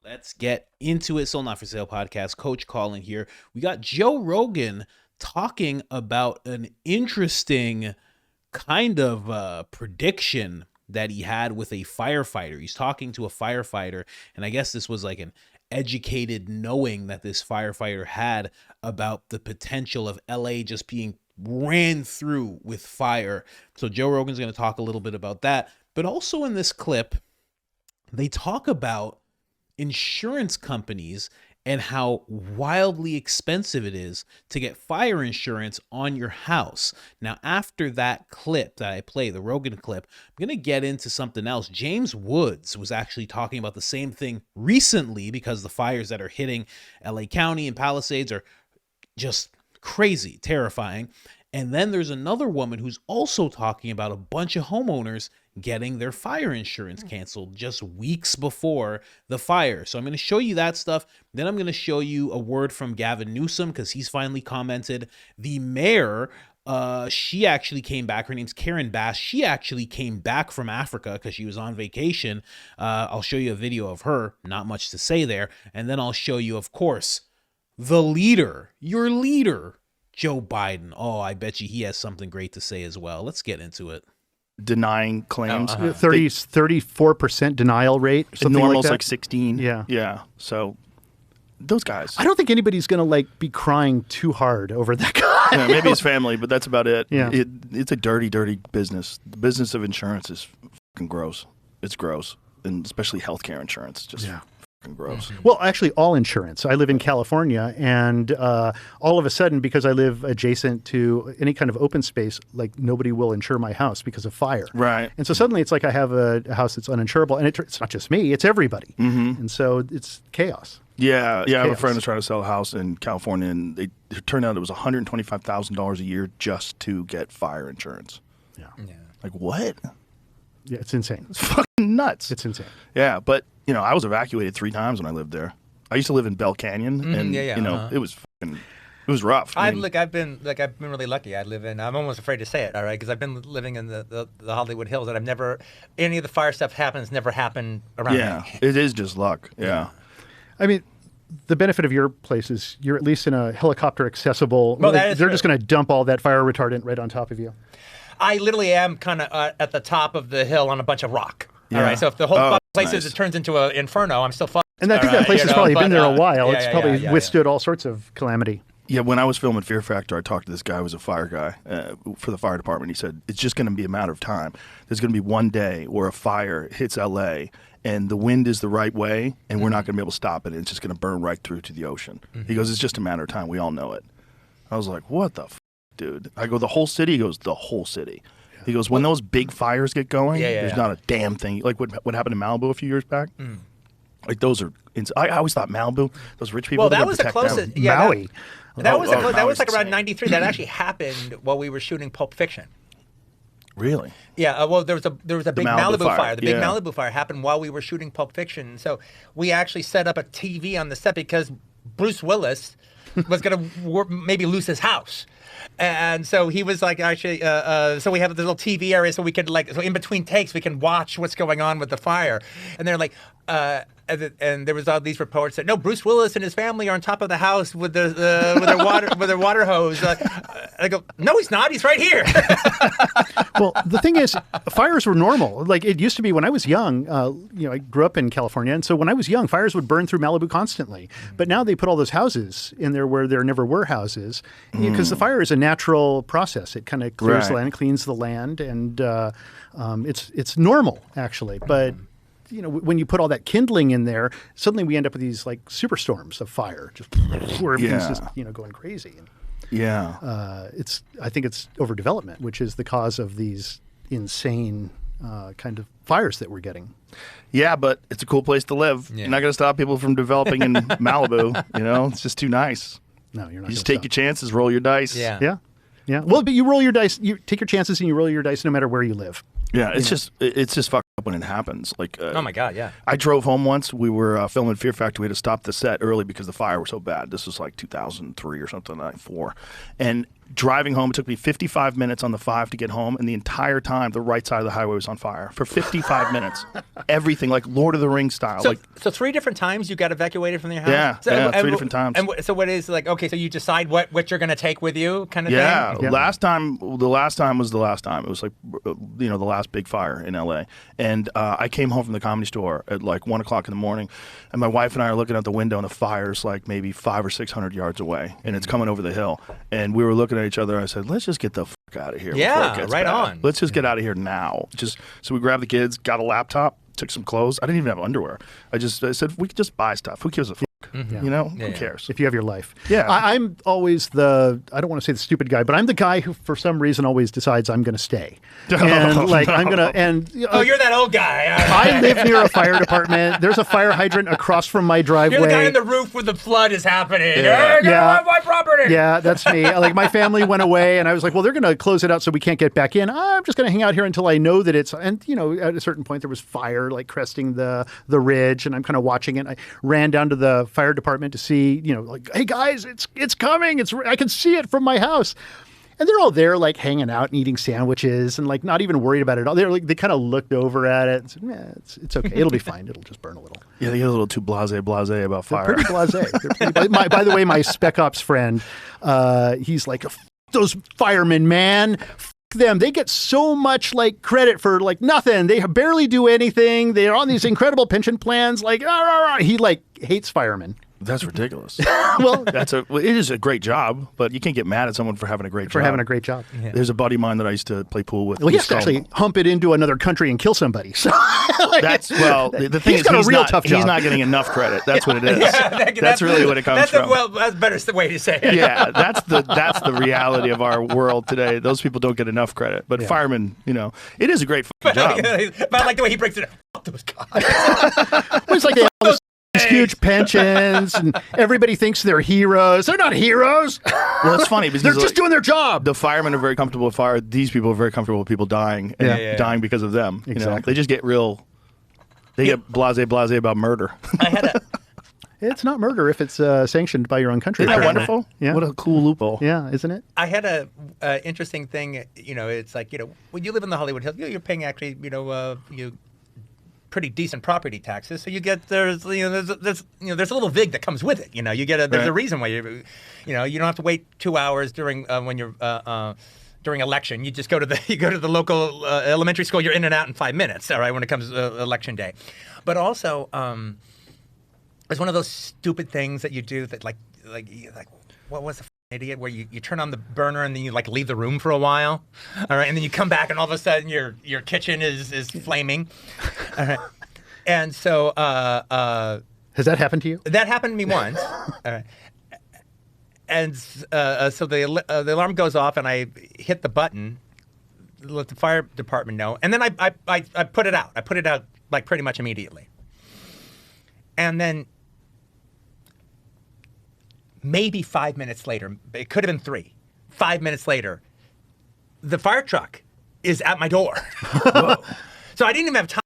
Let's get into it. Sold Not For Sale podcast. Coach Colin here. We got Joe Rogan talking about an interesting kind of prediction that he had with a firefighter. He's talking to a firefighter, and I guess this was like an educated knowing that this firefighter had about the potential of LA just being ran through with fire. So Joe Rogan's going to talk a little bit about that. But also in this clip, they talk about insurance companies and how wildly expensive it is to get fire insurance on your house. Now, after that clip that I play, the Rogan clip, I'm going to get into something else. James Woods was actually talking about the same thing recently because the fires that are hitting LA County and Palisades are just crazy, terrifying. And then there's another woman who's also talking about a bunch of homeowners getting their fire insurance canceled just weeks before the fire. So I'm going to show you that stuff. Then I'm going to show you a word from Gavin Newsom because he's finally commented. The mayor, she actually came back. Her name's Karen Bass. She actually came back from Africa because she was on vacation. I'll show you a video of her. Not much to say there. And then I'll show you, of course, the leader, your leader, Joe Biden. Oh, I bet you he has something great to say as well. Let's get into it. Denying claims. 34% denial rate. Something normal's like that. like 16. Yeah. So those guys. I don't think anybody's going to be crying too hard over that guy. Yeah, maybe his family, but that's about it. Yeah. It's a dirty, dirty business. The business of insurance is fucking gross. It's gross. And especially healthcare insurance. Just fucking gross. Well, actually, all insurance. I live in California, and all of a sudden, because I live adjacent to any kind of open space, like nobody will insure my house because of fire. Right. And so suddenly it's like I have a house that's uninsurable, and it's not just me, it's everybody. And so it's chaos. Yeah. I have a friend who's trying to sell a house in California, and it turned out it was $125,000 a year just to get fire insurance. Yeah. Like, what? Yeah, it's insane. It's fucking nuts. It's insane. Yeah, but, I was evacuated 3 times when I lived there. I used to live in Bell Canyon, and, it was rough. I've been really lucky. I'm almost afraid to say it, all right, because I've been living in the Hollywood Hills, and I've never, any of the fire stuff never happened around me. Yeah, it is just luck. Yeah. I mean, the benefit of your place is you're at least in a helicopter accessible. Well, that is they're true. just going to dump all that fire retardant right on top of you. I literally am kind of at the top of the hill on a bunch of rock. Yeah. All right, so if the whole place nice. It turns into an inferno, I'm still fucked. And I think that place has probably been there a while. Yeah, it's probably withstood all sorts of calamity. Yeah, when I was filming Fear Factor, I talked to this guy who was a fire guy for the fire department. He said, it's just going to be a matter of time. There's going to be one day where a fire hits L.A., and the wind is the right way, and we're not going to be able to stop it, and it's just going to burn right through to the ocean. He goes, it's just a matter of time. We all know it. I was like, what the f***, dude? I go, the whole city? He goes, the whole city. He goes, when those big fires get going, there's not a damn thing. Like what happened in Malibu a few years back? Like those are, I always thought Malibu, those rich people. Well, that was the closest. Yeah, Maui. That was like around insane. 93. That actually happened while we were shooting Pulp Fiction. Really? Yeah, well, there was a big Malibu fire. The big Yeah. Malibu fire happened while we were shooting Pulp Fiction. So we actually set up a TV on the set because Bruce Willis was going to maybe lose his house. And so he was like, actually, so we have this little TV area so we could so in between takes, we can watch what's going on with the fire. And they're like, and there was all these reports that no, Bruce Willis and his family are on top of the house with their water hose. I go, no, he's not. He's right here. Well, the thing is, fires were normal. Like it used to be when I was young. I grew up in California, and so when I was young, fires would burn through Malibu constantly. But now they put all those houses in there where there never were houses, because the fire is a natural process. It kind of clears the land, cleans the land, and it's normal actually. But when you put all that kindling in there, suddenly we end up with these like superstorms of fire, just where everything's just going crazy. Yeah. I think it's overdevelopment, which is the cause of these insane kind of fires that we're getting. Yeah, but it's a cool place to live. Yeah. You're not going to stop people from developing in Malibu. It's just too nice. No, you're not. You just take your chances, roll your dice. Yeah. Yeah. Well, but you roll your dice. You take your chances and you roll your dice no matter where you live. Yeah, it's just fucked up when it happens. Like, Oh my God, yeah. I drove home once. We were filming Fear Factor. We had to stop the set early because the fire was so bad. This was like 2003 or something, like 4. And Driving home, it took me 55 minutes on the 5 to get home, and the entire time the right side of the highway was on fire for 55 minutes. Everything, like Lord of the Rings style. So 3 different times you got evacuated from your house? Yeah, 3 different times. And so what is like, okay, so you decide what you're going to take with you kind of thing? Yeah, the last time was the last time. It was like, the last big fire in LA. And I came home from the Comedy Store at like 1 o'clock in the morning, and my wife and I are looking out the window, and the fire's like maybe 500 or 600 yards away, and it's coming over the hill. And we were looking at each other. I said, let's just get the fuck out of here. Yeah, before it gets right bad. on. Let's just get out of here now. So we grabbed the kids, got a laptop, took some clothes. I didn't even have underwear. I said, we could just buy stuff. Who gives a fuck? Who cares? If you have your life. Yeah. I'm always I don't want to say the stupid guy, but I'm the guy who for some reason always decides I'm going to stay. And I'm going to, you're that old guy. I live near a fire department. There's a fire hydrant across from my driveway. You're the guy on the roof where the flood is happening. Yeah. Get off my property. Yeah, that's me. Like my family went away and I was like, well, they're going to close it out so we can't get back in. I'm just going to hang out here until I know that and at a certain point there was fire like cresting the ridge, and I'm kind of watching it. I ran down to the fire department to see, like, hey guys, it's coming. I can see it from my house. And they're all there like hanging out and eating sandwiches and like not even worried about it at all. They're like, they kind of looked over at it and said, it's okay. It'll be fine. It'll just burn a little. Yeah, they get a little too blasé about fire. They're pretty blasé. By the way, my spec ops friend, he's like, those firemen, man. Them. They get so much like credit for like nothing. They barely do anything. They're on these incredible pension plans. Like, he like hates firemen. That's ridiculous. Well, it is a great job, but you can't get mad at someone for having a great job. Yeah. There's a buddy of mine that I used to play pool with. Well, he has to actually hump it into another country and kill somebody. So the thing is, got a real tough job. He's not getting enough credit. That's what it is. That's really what it comes from. That's better way to say it. Yeah, that's the reality of our world today. Those people don't get enough credit. But firemen, it is a great job. But I like the way he breaks it down. Fuck those guys. It's like they have all these huge pensions, and everybody thinks they're heroes. They're not heroes. Well, it's funny because they're just doing their job. The firemen are very comfortable with fire. These people are very comfortable with people dying and dying because of them. Exactly. They just get real. They get blasé about murder. It's not murder if it's sanctioned by your own country. Isn't that wonderful? Yeah. What a cool loophole. Yeah, isn't it? I had a interesting thing. It's like when you live in the Hollywood Hills, you're paying actually pretty decent property taxes. So you get there's a little vig that comes with it. You get there's a reason why you don't have to wait 2 hours during when you're during election. You just go to the local elementary school. You're in and out in 5 minutes. All right, when it comes election day, but also. It's one of those stupid things that you do that like what was the idiot where you turn on the burner and then you like leave the room for a while, all right, and then you come back and all of a sudden your kitchen is flaming, all right, and so has that happened to you? That happened to me once, all right, and so the alarm goes off and I hit the button, let the fire department know, and then I put it out. I put it out like pretty much immediately, and then. Maybe 5 minutes later, it could have been 3. 5 minutes later, the fire truck is at my door. So I didn't even have time.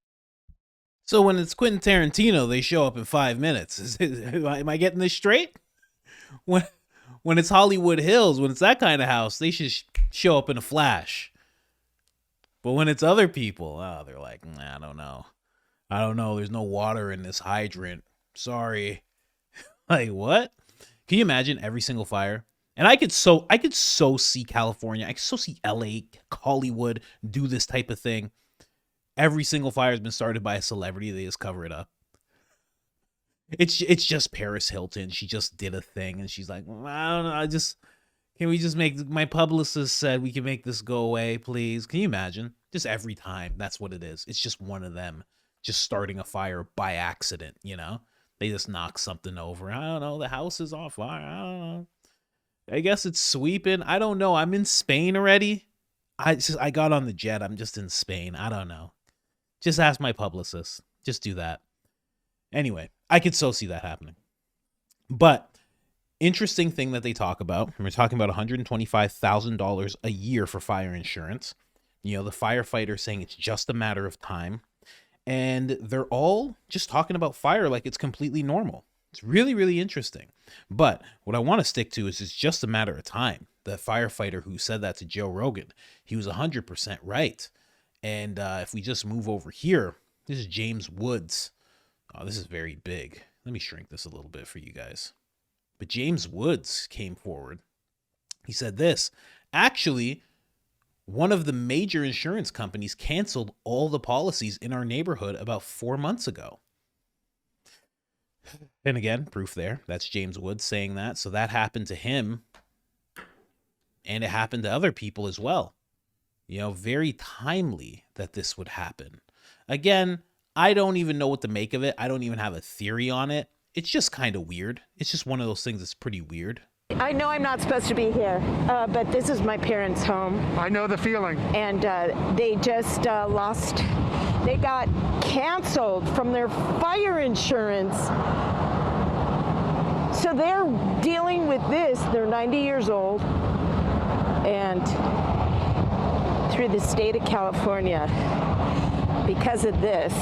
So when it's Quentin Tarantino, they show up in 5 minutes. Am I getting this straight? When it's Hollywood Hills, when it's that kind of house, they should show up in a flash. But when it's other people, they're like, I don't know. There's no water in this hydrant. Sorry. Like, what? Can you imagine every single fire? And I could so see California, I could so see LA, Hollywood do this type of thing. Every single fire has been started by a celebrity. They just cover it up. It's just Paris Hilton. She just did a thing and she's like, I don't know. Can we just make, my publicist said we can make this go away, please. Can you imagine? Just every time. That's what it is. It's just one of them just starting a fire by accident, They just knock something over. I don't know. The house is on fire. I don't know. I guess it's sweeping. I don't know. I'm in Spain already. I got on the jet. I'm just in Spain. I don't know. Just ask my publicist. Just do that. Anyway, I could so see that happening. But interesting thing that they talk about. We're talking about $125,000 a year for fire insurance. The firefighter saying it's just a matter of time. And they're all just talking about fire like it's completely normal. It's really, really interesting. But what I want to stick to is it's just a matter of time. the firefighter who said that to Joe Rogan. He was 100% right. And if we just move over here, this is James Woods. Oh, this is very big. Let me shrink this a little bit for you guys. But James Woods came forward. He said this, actually, one of the major insurance companies canceled all the policies in our neighborhood about 4 months ago. And again, proof there. That's James Woods saying that. So that happened to him. And it happened to other people as well. You know, very timely that this would happen. Again, I don't even know what to make of it. I don't even have a theory on it. It's just kind of weird. It's just one of those things that's pretty weird. I know I'm not supposed to be here, but this is my parents' home. I know the feeling. And they just they got canceled from their fire insurance. So they're dealing with this. They're 90 years old. And through the state of California, because of this,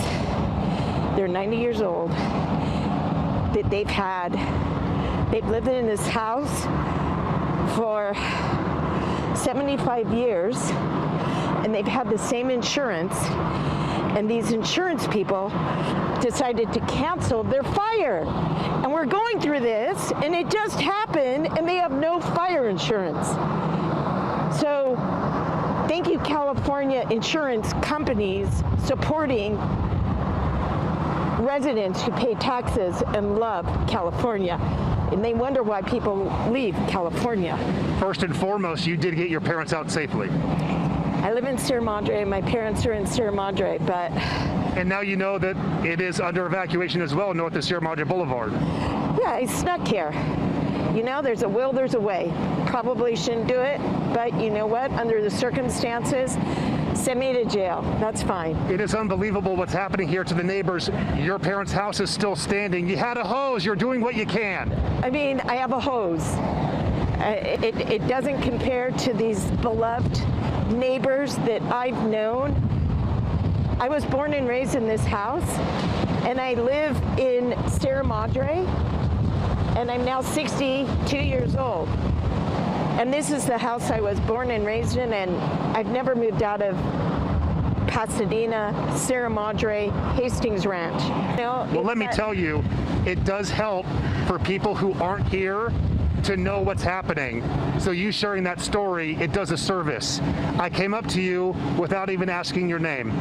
they're 90 years old, that they've lived in this house for 75 years, and they've had the same insurance, and these insurance people decided to cancel their fire. And we're going through this, and it just happened, and they have no fire insurance. So thank you, California insurance companies, supporting residents who pay taxes and love California. And they wonder why people leave California. First and foremost, you did get your parents out safely. I live in Sierra Madre. My parents are in Sierra Madre, but... And now you know that it is under evacuation as well, north of Sierra Madre Boulevard. Yeah, I snuck here. You know, there's a will, there's a way. Probably shouldn't do it, but you know what? Under the circumstances, send me to jail. That's fine. It is unbelievable what's happening here to the neighbors. Your parents' house is still standing. You had a hose. You're doing what you can. I mean, I have a hose. It doesn't compare to these beloved neighbors that I've known. I was born and raised in this house, and I live in Sierra Madre, and I'm now 62 years old. And this is the house I was born and raised in, and I've never moved out of Pasadena, Sierra Madre, Hastings Ranch. You know, well, let me tell you, it does help for people who aren't here to know what's happening. So you sharing that story, it does a service. I came up to you without even asking your name.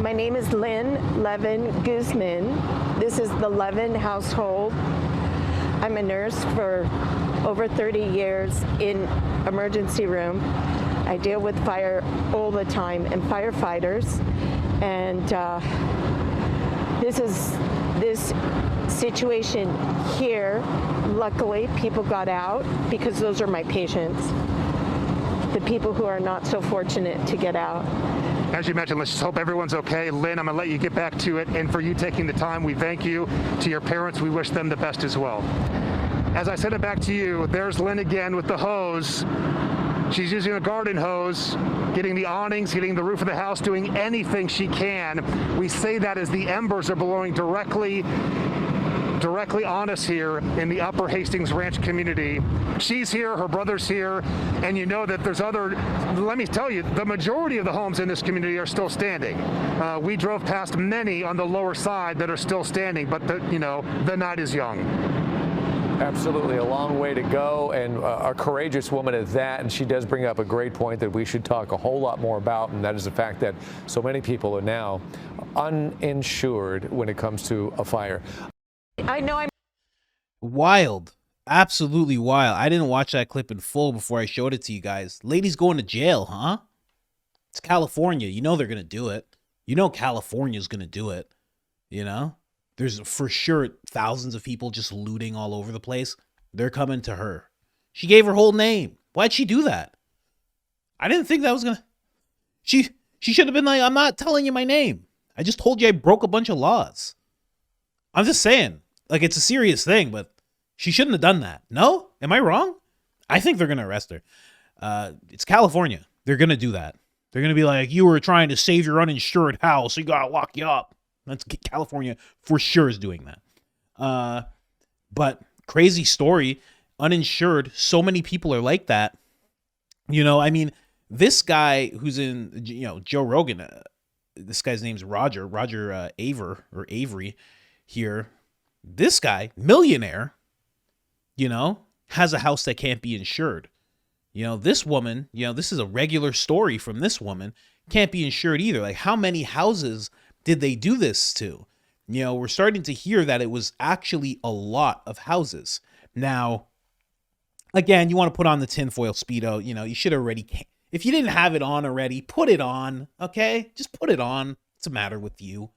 My name is Lynn Levin Guzman. This is the Levin household. I'm a nurse for over 30 years in emergency room. I deal with fire all the time and firefighters. And this situation here, luckily people got out because those are my patients. The people who are not so fortunate to get out. As you mentioned, let's just hope everyone's okay. Lynn, I'm going to let you get back to it. And for you taking the time, we thank you. To your parents, we wish them the best as well. As I send it back to you, there's Lynn again with the hose. She's using a garden hose, getting the awnings, getting the roof of the house, doing anything she can. We say that as the embers are blowing directly on us here in the Upper Hastings Ranch community. She's here, her brother's here, and you know that there's let me tell you, the majority of the homes in this community are still standing. We drove past many on the lower side that are still standing, but the night is young. Absolutely, a long way to go, and a courageous woman at that. And she does bring up a great point that we should talk a whole lot more about, and that is the fact that so many people are now uninsured when it comes to a fire. I know I'm Wild. Absolutely wild. I didn't watch that clip in full before I showed it to you guys. Lady's going to jail, huh? It's California. You know they're going to do it. You know California's going to do it. You know? There's for sure thousands of people just looting all over the place. They're coming to her. She gave her whole name. Why'd she do that? I didn't think that was going to... She should have been like, I'm not telling you my name. I just told you I broke a bunch of laws. I'm just saying. Like, it's a serious thing, but she shouldn't have done that. No? Am I wrong? I think they're going to arrest her. It's California. They're going to do that. They're going to be like, you were trying to save your uninsured house, so you got to lock you up. That's California for sure is doing that. But crazy story. uninsured. So many people are like that. You know, I mean, this guy who's in, Joe Rogan, this guy's name's Roger Avery here. This guy, millionaire, has a house that can't be insured. This woman, this is a regular story from this woman, can't be insured either. Like, how many houses did they do this to? We're starting to hear that it was actually a lot of houses. Now, again, you want to put on the tinfoil Speedo. You should already, if you didn't have it on already, put it on, okay? Just put it on. What's the matter with you,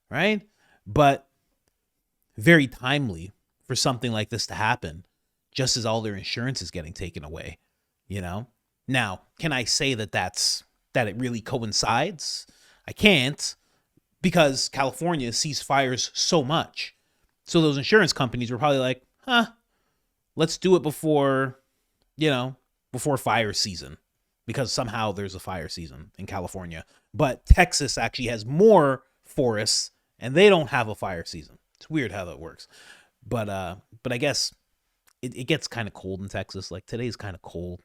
right? But very timely for something like this to happen, just as all their insurance is getting taken away, Now, can I say that it really coincides? I can't, because California sees fires so much. So those insurance companies were probably like, let's do it before fire season, because somehow there's a fire season in California. But Texas actually has more forests and they don't have a fire season. It's weird how that works. But I guess it gets kind of cold in Texas. Like, today's kind of cold,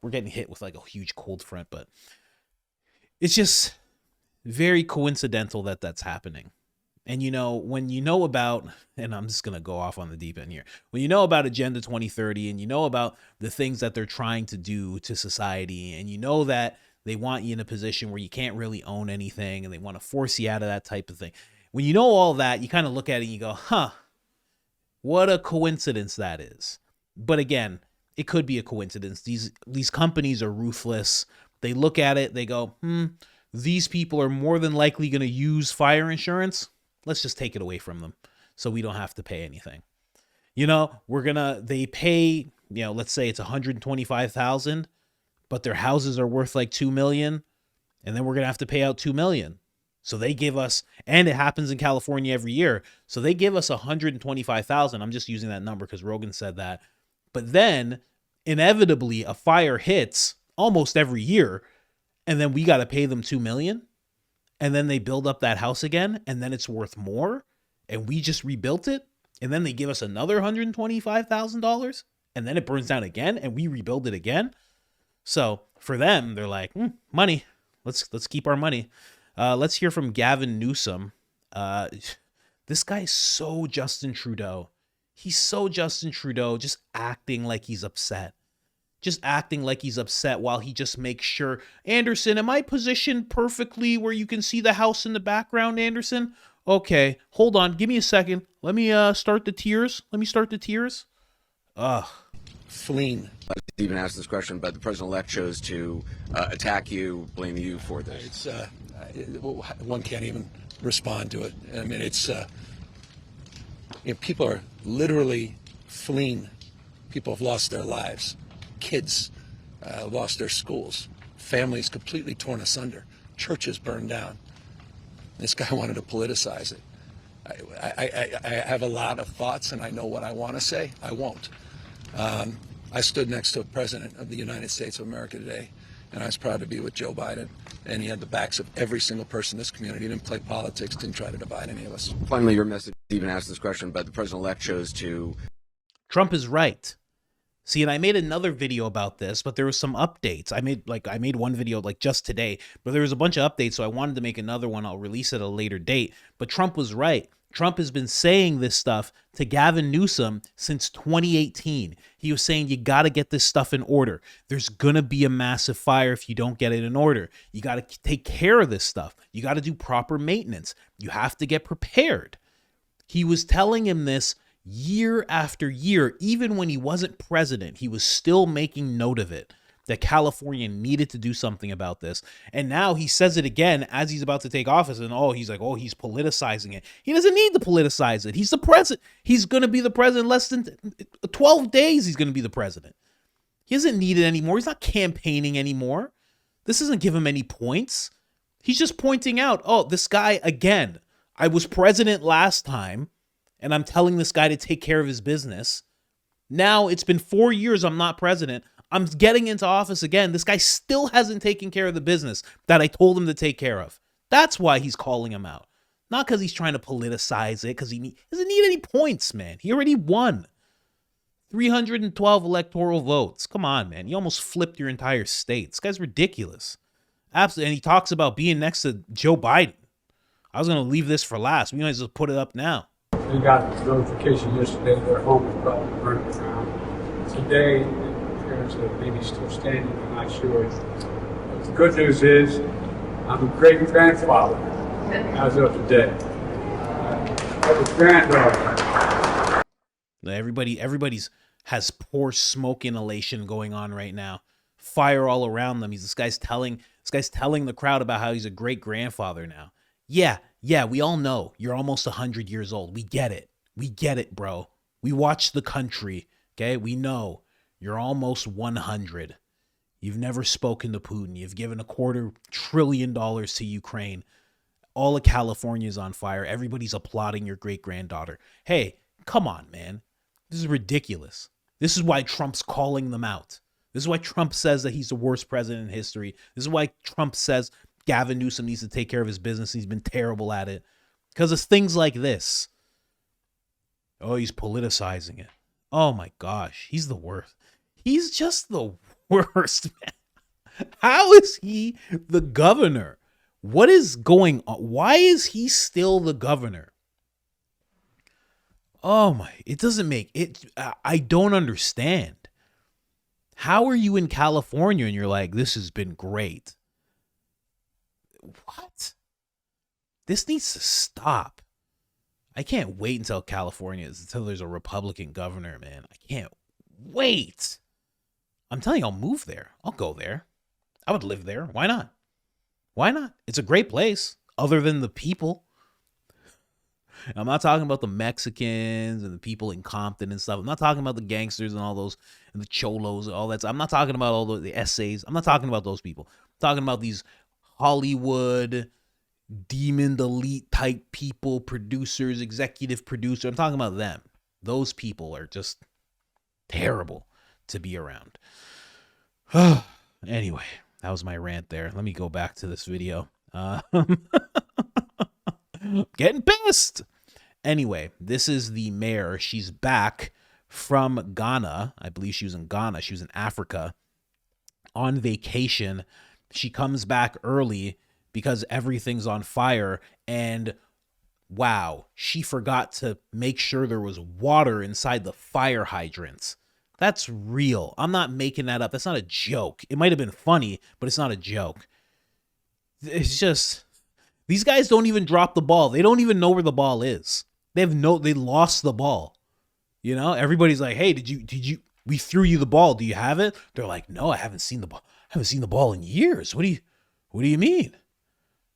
We're getting hit with like a huge cold front, but it's just very coincidental that that's happening. And, when you know about, and I'm just going to go off on the deep end here, when you know about Agenda 2030 and you know about the things that they're trying to do to society, and you know that they want you in a position where you can't really own anything and they want to force you out of that type of thing. When you know all that, you kind of look at it and you go, what a coincidence that is. But again, it could be a coincidence. These companies are ruthless. They look at it, they go, these people are more than likely going to use fire insurance. Let's just take it away from them so we don't have to pay anything. They pay, let's say it's $125,000, but their houses are worth like $2 million. And then we're going to have to pay out $2 million. So they give us, and it happens in California every year. So they give us $125,000. I'm just using that number because Rogan said that. But then inevitably a fire hits almost every year. And then we got to pay them $2 million. And then they build up that house again, and then it's worth more, and we just rebuilt it, and then they give us another $125,000, and then it burns down again, and we rebuild it again. So for them, they're like, money. Let's keep our money. Let's hear from Gavin Newsom. This guy's so Justin Trudeau. He's so Justin Trudeau, just acting like he's upset. Just acting like he's upset while he just makes sure, Anderson, am I positioned perfectly where you can see the house in the background, Anderson? Okay, hold on. Give me a second. Let me start the tears. Ugh. Fleeing. I didn't even ask this question, but the president-elect chose to attack you, blame you for this. One can't even respond to it. I mean, people are literally fleeing. People have lost their lives. Kids lost their schools, families completely torn asunder, churches burned down. This guy wanted to politicize it. I have a lot of thoughts and I know what I want to say. I won't. I stood next to a president of the United States of America today, and I was proud to be with Joe Biden, and he had the backs of every single person in this community. He didn't play politics, didn't try to divide any of us. Finally, your message, even asked this question, but the president-elect chose to... Trump is right. See, and I made another video about this, but there was some updates. I made one video like just today, but there was a bunch of updates, so I wanted to make another one. I'll release it at a later date. But Trump was right. Trump has been saying this stuff to Gavin Newsom since 2018. He was saying, you got to get this stuff in order. There's going to be a massive fire if you don't get it in order. You got to take care of this stuff. You got to do proper maintenance. You have to get prepared. He was telling him this year after year. Even when he wasn't president, he was still making note of it, that California needed to do something about this. And now he says it again as he's about to take office, and he's politicizing it. He doesn't need to politicize it. He's the president. He's going to be the president less than 12 days. He's going to be the president. He doesn't need it anymore. He's not campaigning anymore. This doesn't give him any points. He's just pointing out, this guy, again, I was president last time, and I'm telling this guy to take care of his business. Now it's been 4 years I'm not president. I'm getting into office again. This guy still hasn't taken care of the business that I told him to take care of. That's why he's calling him out. Not because he's trying to politicize it, because he doesn't need any points, man. He already won. 312 electoral votes. Come on, man. You almost flipped your entire state. This guy's ridiculous. Absolutely. And he talks about being next to Joe Biden. I was going to leave this for last. We might as well put it up now. We got this notification yesterday their home was probably burned down. Today, the parents are maybe still standing. I'm not sure. But the good news is I'm a great-grandfather as of today. I have a granddaughter. Everybody's has poor smoke inhalation going on right now. Fire all around them. This guy's telling the crowd about how he's a great grandfather now. Yeah, we all know you're almost 100 years old. We get it, bro. We watch the country, okay? We know you're almost 100. You've never spoken to Putin. You've given $250 billion to Ukraine. All of California is on fire. Everybody's applauding your great-granddaughter. Hey, come on, man. This is ridiculous. This is why Trump's calling them out. This is why Trump says that he's the worst president in history. This is why Trump says Gavin Newsom needs to take care of his business. He's been terrible at it. Because it's things like this. Oh, he's politicizing it. Oh my gosh, he's the worst. He's just the worst, man. How is he the governor? What is going on? Why is he still the governor? Oh my, it doesn't make it. I don't understand. How are you in California and you're like, this has been great? What? This needs to stop. I can't wait until there's a Republican governor, man. I can't wait. I'm telling you, I'll move there. I'll go there. I would live there. Why not? Why not? It's a great place, other than the people. I'm not talking about the Mexicans and the people in Compton and stuff. I'm not talking about the gangsters and all those, and the cholos and all that. I'm not talking about all the essays. I'm not talking about those people. I'm talking about these Hollywood demon elite type people, producers, executive producer. I'm talking about them. Those people are just terrible to be around. Anyway, that was my rant there. Let me go back to this video. Getting pissed. Anyway, this is the mayor. She's back from Ghana. I believe she was in Ghana. She was in Africa on vacation. She comes back early because everything's on fire. And wow, she forgot to make sure there was water inside the fire hydrants. That's real. I'm not making that up. That's not a joke. It might have been funny, but it's not a joke. It's just, these guys don't even drop the ball. They don't even know where the ball is. They lost the ball. You know, everybody's like, hey, we threw you the ball. Do you have it? They're like, no, I haven't seen the ball. I haven't seen the ball in years. What do you mean?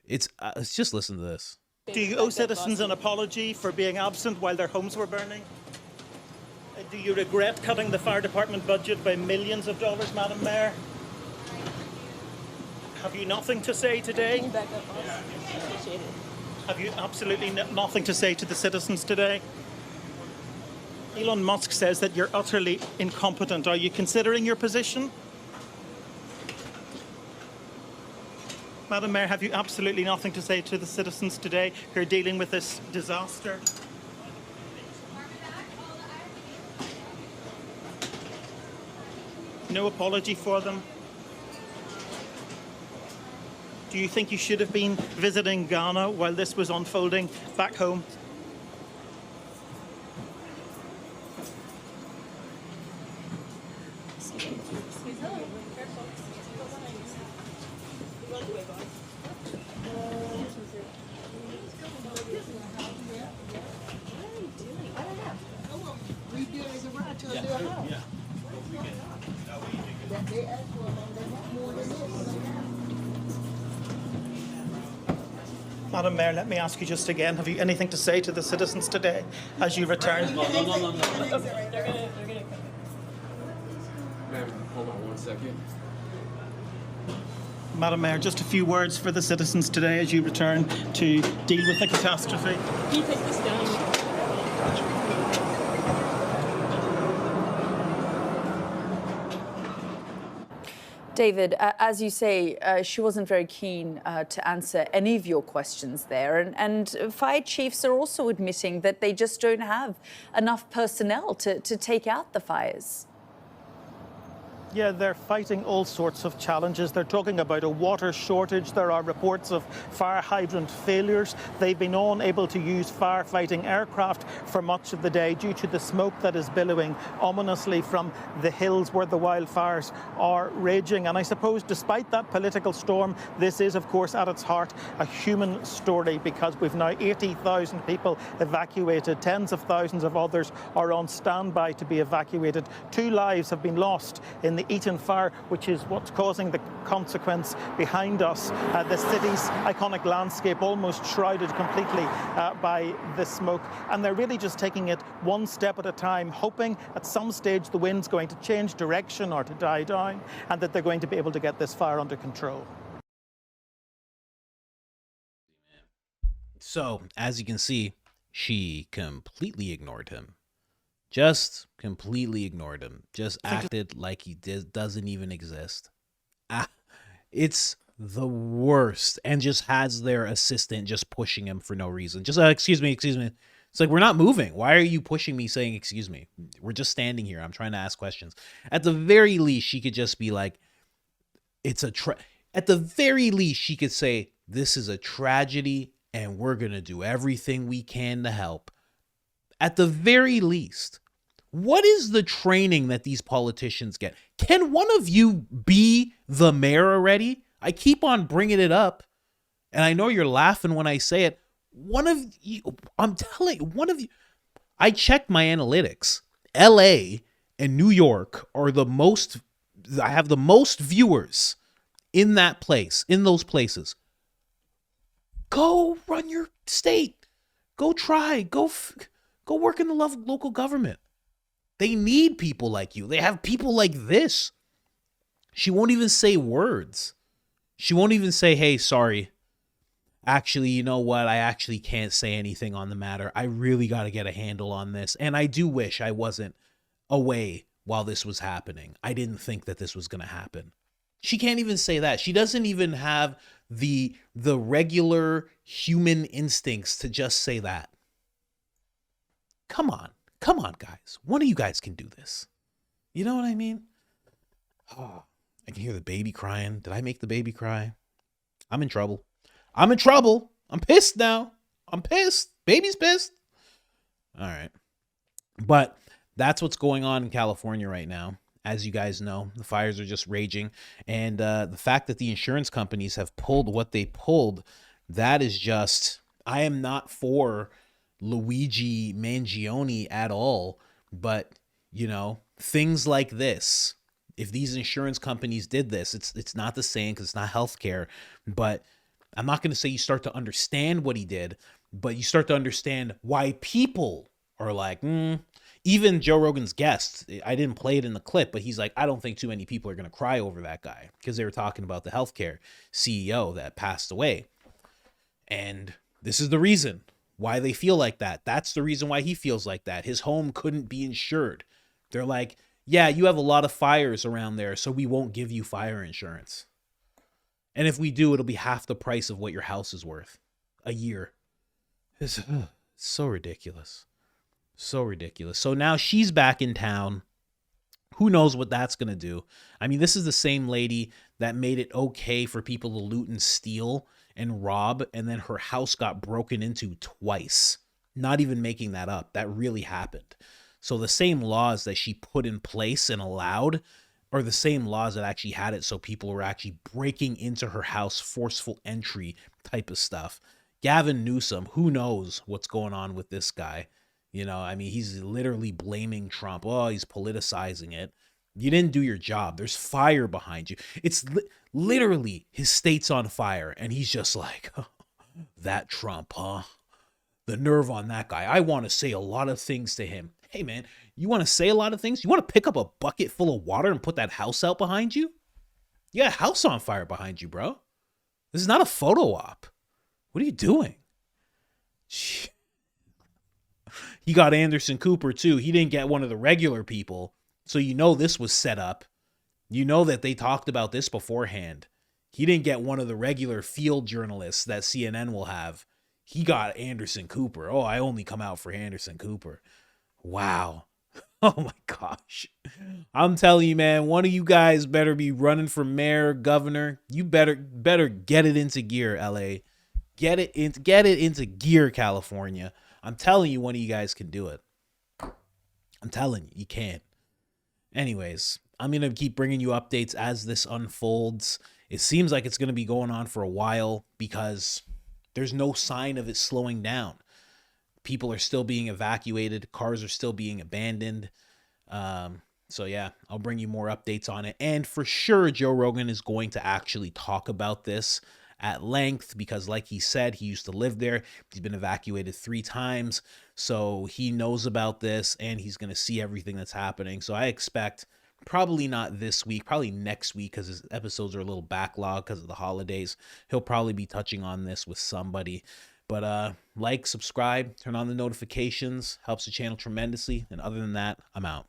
It's just listen to this. Do you owe citizens an apology for being absent while their homes were burning? Do you regret cutting the fire department budget by millions of dollars, Madam Mayor? Have you nothing to say today? Have you absolutely nothing to say to the citizens today? Elon Musk says that you're utterly incompetent. Are you considering your position? Madam Mayor, have you absolutely nothing to say to the citizens today who are dealing with this disaster? No apology for them? Do you think you should have been visiting Ghana while this was unfolding back home? Madam Mayor, let me ask you just again, have you anything to say to the citizens today as you return? No. Ma'am, hold on one second. Madam Mayor, just a few words for the citizens today as you return to deal with the catastrophe. Can you take this down? David, as you say, she wasn't very keen to answer any of your questions there. And fire chiefs are also admitting that they just don't have enough personnel to take out the fires. Yeah, they're fighting all sorts of challenges. They're talking about a water shortage. There are reports of fire hydrant failures. They've been unable to use firefighting aircraft for much of the day due to the smoke that is billowing ominously from the hills where the wildfires are raging. And I suppose despite that political storm, this is, of course, at its heart, a human story, because we've now 80,000 people evacuated. Tens of thousands of others are on standby to be evacuated. 2 lives have been lost in the Eaton fire, which is what's causing the consequence behind us. The city's iconic landscape almost shrouded completely by the smoke. And they're really just taking it one step at a time, hoping at some stage the wind's going to change direction or to die down, and that they're going to be able to get this fire under control. So, as you can see, she completely ignored him. Just completely ignored him. Just acted like he doesn't even exist. It's the worst. And just has their assistant just pushing him for no reason. Just, excuse me. It's like, we're not moving. Why are you pushing me saying, excuse me? We're just standing here. I'm trying to ask questions. At the very least, she could just be like, at the very least, she could say, this is a tragedy and we're going to do everything we can to help. At the very least, what is the training that these politicians get? Can one of you be the mayor already? I keep on bringing it up, and I know you're laughing when I say it. One of you, I'm telling you, one of you, I checked my analytics. LA and New York are I have the most viewers in that place, in those places. Go run your state. Go try. Go work in the local government. They need people like you. They have people like this. She won't even say words. She won't even say, hey, sorry. Actually, you know what? I actually can't say anything on the matter. I really got to get a handle on this. And I do wish I wasn't away while this was happening. I didn't think that this was going to happen. She can't even say that. She doesn't even have the regular human instincts to just say that. Come on, guys. One of you guys can do this. You know what I mean? Oh, I can hear the baby crying. Did I make the baby cry? I'm in trouble. I'm pissed now. I'm pissed. Baby's pissed. All right. But that's what's going on in California right now. As you guys know, the fires are just raging. And the fact that the insurance companies have pulled what they pulled, that is just, I am not for Luigi Mangione at all. But, you know, things like this, if these insurance companies did this, it's not the same because it's not healthcare. But I'm not going to say you start to understand what he did, but you start to understand why people are like, Even Joe Rogan's guest, I didn't play it in the clip, but he's like, I don't think too many people are going to cry over that guy, because they were talking about the healthcare CEO that passed away. And this is the reason why they feel like that. That's the reason why he feels like that. His home couldn't be insured. They're like, yeah, you have a lot of fires around there, so we won't give you fire insurance. And if we do, it'll be half the price of what your house is worth a year. It's so ridiculous. So ridiculous. So now she's back in town. Who knows what that's going to do? I mean, this is the same lady that made it okay for people to loot and steal and rob, and then her house got broken into twice. Not even making that up. That really happened. So the same laws that she put in place and allowed are the same laws that actually had it so people were actually breaking into her house, forceful entry type of stuff. Gavin Newsom, who knows what's going on with this guy? You know, I mean, he's literally blaming Trump. Oh, he's politicizing it. You didn't do your job. There's fire behind you. It's literally his state's on fire. And he's just like, oh, that Trump, huh? The nerve on that guy. I want to say a lot of things to him. Hey, man, you want to say a lot of things? You want to pick up a bucket full of water and put that house out behind you? You got a house on fire behind you, bro. This is not a photo op. What are you doing? He got Anderson Cooper, too. He didn't get one of the regular people. So you know this was set up. You know that they talked about this beforehand. He didn't get one of the regular field journalists that CNN will have. He got Anderson Cooper. Oh, I only come out for Anderson Cooper. Wow. Oh my gosh. I'm telling you, man, one of you guys better be running for mayor, governor. You better get it into gear, LA. Get it into gear, California. I'm telling you, one of you guys can do it. I'm telling you, you can't. Anyways, I'm going to keep bringing you updates as this unfolds. It seems like it's going to be going on for a while because there's no sign of it slowing down. People are still being evacuated. Cars are still being abandoned. So yeah, I'll bring you more updates on it. And for sure, Joe Rogan is going to actually talk about this at length because like he said, he used to live there. He's been evacuated 3 times. So he knows about this and he's going to see everything that's happening. So I expect probably not this week, probably next week because his episodes are a little backlogged because of the holidays. He'll probably be touching on this with somebody. But like, subscribe, turn on the notifications, helps the channel tremendously. And other than that, I'm out.